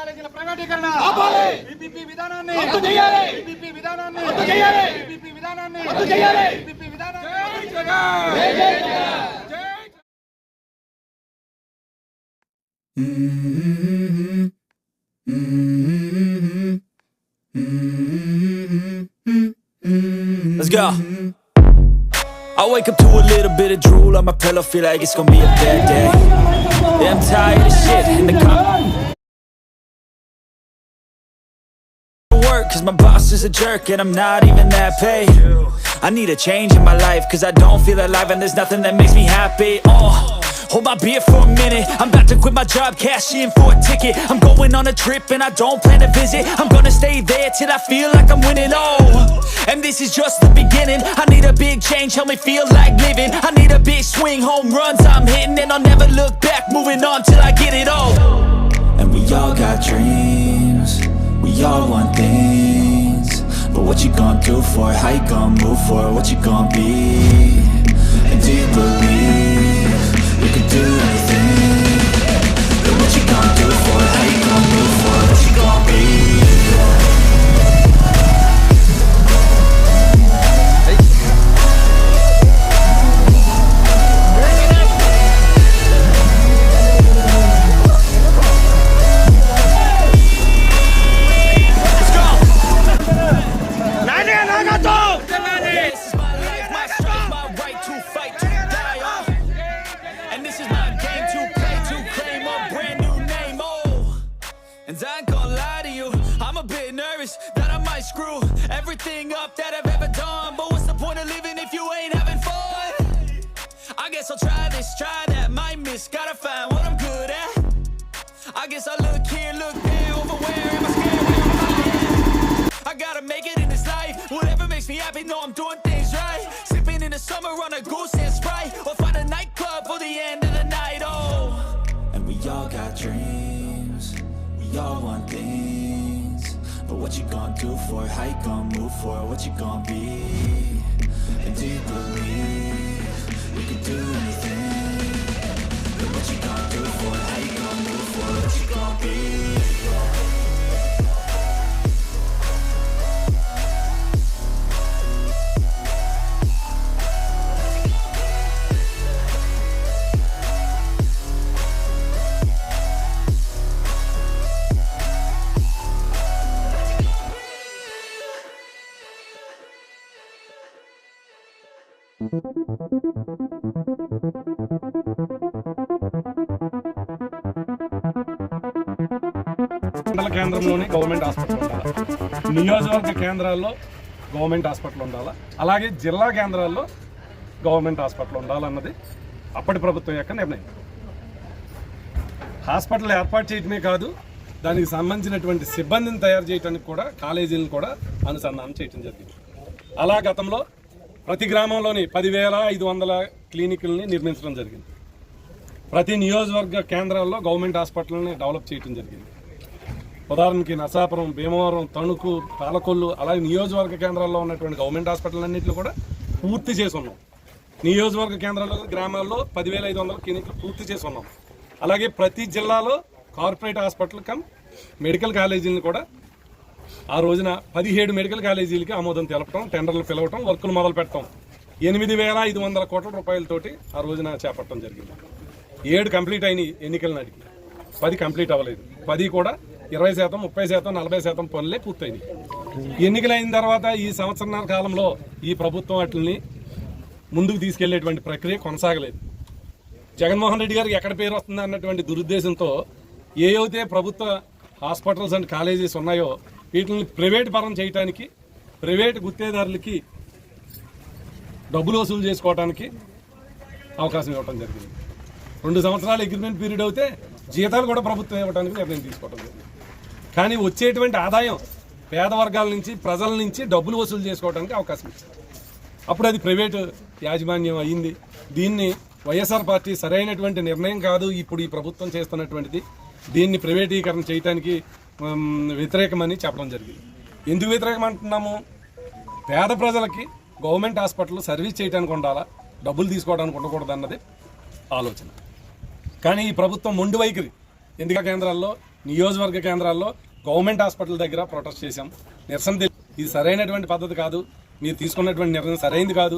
కాలేజీల ప్రైవేటీకరణ బీపీపీ విధానాన్ని బీపీపీ విధానాన్ని బీపీపీ విధానాన్ని బీపీపీ విధానాన్ని Let's go. I wake up to a little bit of drool on my pillow, feel like it's gonna be a bad day. Yeah, I'm tired of shit in the car. Work, cause my boss is a jerk and I'm not even that paid. I need a change in my life, cause I don't feel alive and there's nothing that makes me happy. Hold my beer for a minute, I'm about to quit my job, cash in for a ticket. I'm going on a trip and I don't plan to visit. I'm gonna stay there till I feel like I'm winning, and this is just the beginning. I need a big change, help me feel like living. I need a big swing, home runs I'm hitting, and I'll never look back, moving on till I get it all. And we all got dreams, we all want things, but what you gonna do for it? How you gonna move for it? What you gonna be? And do you believe you can do anything? But what you gonna do for it? How you gonna move for it? What you gonna be? And I ain't gonna lie to you, I'm a bit nervous that I might screw everything up that I've ever done. But what's the point of living if you ain't having fun? I guess I'll try this, try that, might miss, gotta find what I'm good at. I guess I look here, look there, over where am I scared, where am I at? I gotta make it in this life, whatever makes me happy, know I'm doing things right. Sipping in the summer on a goose and Sprite, or find a nightclub for the end of the night, And we all got dreams, we all want things, but what you gonna do for it? How you gonna move for it? What you gonna be? And do you believe you can do anything? But what you gonna do for it? How you gonna move for it? What you gonna be? మండల కేంద్రంలోని government hospital ఉండాలి, నియోజకవర్గ కేంద్రాల్లో government hospital ఉండాలి, అలాగే జిల్లా కేంద్రాల్లో government hospital ఉండాలన్నది అప్పటి ప్రభుత్వం యొక్క నిర్ణయం. హాస్పిటల్ ఏర్పాటు చేయడమే కాదు, దానికి సంబంధించినటువంటి సిబ్బందిని తయారు చేయడానికి కూడా కాలేజీలను కూడా అనుసంధానం చేయడం జరిగింది. అలా గతంలో ప్రతి గ్రామంలోని 10,500 క్లినిక్లని నిర్మించడం జరిగింది. ప్రతి నియోజకవర్గ కేంద్రాల్లో గవర్నమెంట్ హాస్పిటల్ని డెవలప్ చేయడం జరిగింది. ఉదాహరణకి నరసాపురం, భీమవరం, తణుకు, పాలకొల్లు, అలాగే నియోజకవర్గ కేంద్రాల్లో ఉన్నటువంటి గవర్నమెంట్ హాస్పిటల్ అన్నింటిలో కూడా పూర్తి చేసి ఉన్నాం. నియోజకవర్గ కేంద్రాల్లో గ్రామాల్లో 10,500 క్లినిక్లు పూర్తి చేసి ఉన్నాం. అలాగే ప్రతి జిల్లాలో కార్పొరేట్ హాస్పిటల్ కమ్ మెడికల్ కాలేజీలను కూడా ఆ రోజున 17 మెడికల్ కాలేజీలకి ఆమోదం తెలపడం, టెండర్లు పిలవటం, వర్కులు మొదలు పెట్టడం, 8,500 కోట్ల రూపాయలతోటి ఆ రోజున చేపట్టడం జరిగింది. 7 కంప్లీట్ అయినాయి ఎన్నికల నాటికి, 10 కంప్లీట్ అవ్వలేదు. 10 కూడా 20%, 30%, 40% పనులే పూర్తయినాయి. ఎన్నికలైన తర్వాత ఈ సంవత్సరాల కాలంలో ఈ ప్రభుత్వం వాటిని ముందుకు తీసుకెళ్లేటువంటి ప్రక్రియ కొనసాగలేదు. జగన్మోహన్ రెడ్డి గారికి ఎక్కడ పేరు వస్తుంది అన్నటువంటి దురుద్దేశంతో ఏవైతే ప్రభుత్వ హాస్పిటల్స్ అండ్ కాలేజెస్ ఉన్నాయో వీటిని ప్రైవేట్ పరం చేయడానికి, ప్రైవేట్ గుత్తేదారులకి డబ్బులు వసూలు చేసుకోవడానికి అవకాశం ఇవ్వడం జరిగింది. 2 సంవత్సరాల అగ్రిమెంట్ పీరియడ్ అయితే జీతాలు కూడా ప్రభుత్వం ఇవ్వడానికి నిర్ణయం తీసుకోవడం జరిగింది. కానీ వచ్చేటువంటి ఆదాయం పేద వర్గాల నుంచి, ప్రజల నుంచి డబ్బులు వసూలు చేసుకోవడానికి అవకాశం ఇచ్చింది. అప్పుడు అది ప్రైవేటు యాజమాన్యం అయ్యింది. దీన్ని వైఎస్ఆర్ పార్టీ సరైనటువంటి నిర్ణయం కాదు, ఇప్పుడు ఈ ప్రభుత్వం చేస్తున్నటువంటిది, దీన్ని ప్రైవేటీకరణ చేయడానికి వ్యతిరేకమని చెప్పడం జరిగింది. ఎందుకు వ్యతిరేకం అంటున్నాము? పేద ప్రజలకి గవర్నమెంట్ హాస్పిటల్ సర్వీస్ చేయడానికి ఉండాలా, డబ్బులు తీసుకోవడానికి ఉండకూడదు అన్నది ఆలోచన. కానీ ఈ ప్రభుత్వం మొండి వైఖరి, ఎన్నికల కేంద్రాల్లో నియోజకవర్గ కేంద్రాల్లో గవర్నమెంట్ హాస్పిటల్ దగ్గర ప్రొటెస్ట్ చేశాం, నిరసన ఇది సరైనటువంటి పద్ధతి కాదు, మీరు తీసుకున్నటువంటి నిర్ణయం సరైనది కాదు.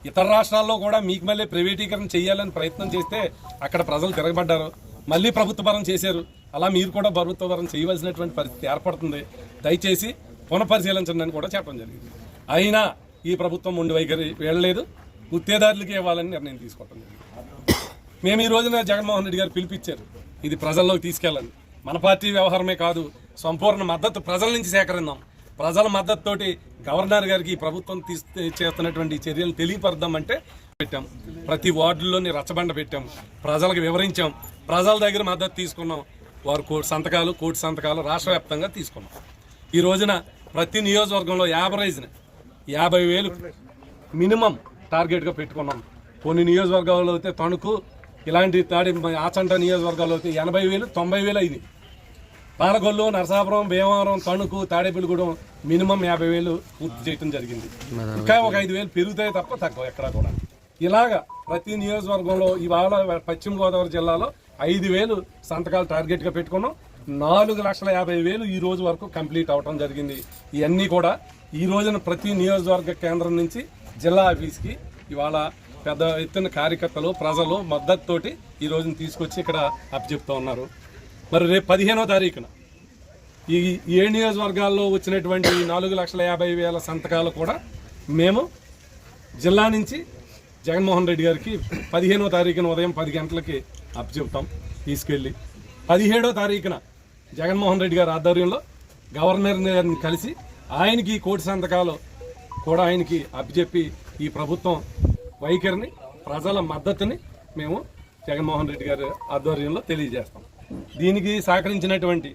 ఇతర రాష్ట్రాల్లో కూడా మీకు మళ్ళీ ప్రైవేటీకరణ చేయాలని ప్రయత్నం చేస్తే అక్కడ ప్రజలు తిరగబడ్డారు, మళ్ళీ ప్రభుత్వపరం చేశారు. అలా మీరు కూడా ప్రభుత్వపరం చేయవలసినటువంటి పరిస్థితి ఏర్పడుతుంది. దయచేసి పునఃపరిశీలించండి అని కూడా చెప్పడం జరిగింది. అయినా ఈ ప్రభుత్వం ముందు వైఖరి వెళ్ళలేదు, గుత్తేదారులకి ఇవ్వాలని నిర్ణయం తీసుకోవడం జరిగింది. మేము ఈ రోజున జగన్మోహన్ రెడ్డి గారు పిలిపించారు, ఇది ప్రజల్లోకి తీసుకెళ్ళండి. మన పార్టీ వ్యవహారమే కాదు, సంపూర్ణ మద్దతు ప్రజల నుంచి సేకరిందాం. ప్రజల మద్దతుతోటి గవర్నర్ గారికి ఈ ప్రభుత్వం చేస్తున్నటువంటి చర్యలు తెలియపరదామంటే పెట్టాం. ప్రతి వార్డుల్లోని రచ్చబండ పెట్టాం, ప్రజలకు వివరించాం, ప్రజల దగ్గర మద్దతు తీసుకున్నాం. వారు కోటి సంతకాలు రాష్ట్ర వ్యాప్తంగా తీసుకున్నాం. ఈ రోజున ప్రతి నియోజకవర్గంలో యావరేజ్ని 50,000 మినిమం టార్గెట్గా పెట్టుకున్నాం. కొన్ని నియోజకవర్గాల్లో అయితే తణుకు ఇలాంటి ఆచంట నియోజకవర్గాల్లో అయితే 80,000, 90,000 అయింది. పాలకొల్లు, నరసాపురం, భీమవరం, తణుకు, తాడేపల్లిగూడెం మినిమం 50,000 పూర్తి చేయడం జరిగింది. ఇంకా ఒక 5,000 పెరుగుతాయి తప్ప తక్కువ ఎక్కడా కూడా. ఇలాగా ప్రతి నియోజకవర్గంలో ఇవాళ పశ్చిమ గోదావరి జిల్లాలో 5,000 సంతకాలు టార్గెట్గా పెట్టుకున్నాం. 4,50,000 ఈ రోజు వరకు కంప్లీట్ అవటం జరిగింది. ఇవన్నీ కూడా ఈ రోజున ప్రతి నియోజకవర్గ కేంద్రం నుంచి జిల్లా ఆఫీస్కి ఇవాళ పెద్ద ఎత్తున కార్యకర్తలు, ప్రజలు మద్దతుతోటి ఈ రోజున తీసుకొచ్చి ఇక్కడ అప్పచెప్తూ ఉన్నారు. మరి రేపు 15వ తారీఖున ఈ 7 నియోజకవర్గాల్లో వచ్చినటువంటి 4,50,000 సంతకాలు కూడా మేము జిల్లా నుంచి జగన్మోహన్ రెడ్డి గారికి 15వ తారీఖున ఉదయం 10 గంటలకి అప్పచెప్తాం తీసుకెళ్ళి. 17వ తారీఖున జగన్మోహన్ రెడ్డి గారి ఆధ్వర్యంలో గవర్నర్ గారిని కలిసి ఆయనకి ఈ కోటి సంతకాలు కూడా ఆయనకి అప్పచెప్పి ఈ ప్రభుత్వం వైఖరిని, ప్రజల మద్దతుని మేము జగన్మోహన్ రెడ్డి గారి ఆధ్వర్యంలో తెలియజేస్తాం. దీనికి సహకరించినటువంటి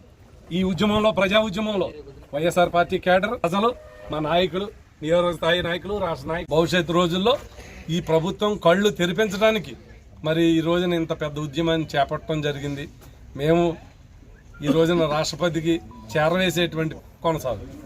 ఈ ఉద్యమంలో, ప్రజా ఉద్యమంలో వైఎస్ఆర్ పార్టీ కేడర్, ప్రజలు, మా నాయకులు, నియోజక స్థాయి నాయకులు, రాష్ట్ర నాయకులు, భవిష్యత్తు రోజుల్లో ఈ ప్రభుత్వం కళ్ళు తెరిపించడానికి మరి ఈ రోజున ఇంత పెద్ద ఉద్యమాన్ని చేపట్టడం జరిగింది. మేము ఈ రోజున రాష్ట్రపతికి చేరవేసేటువంటి కొనసాగుతుంది.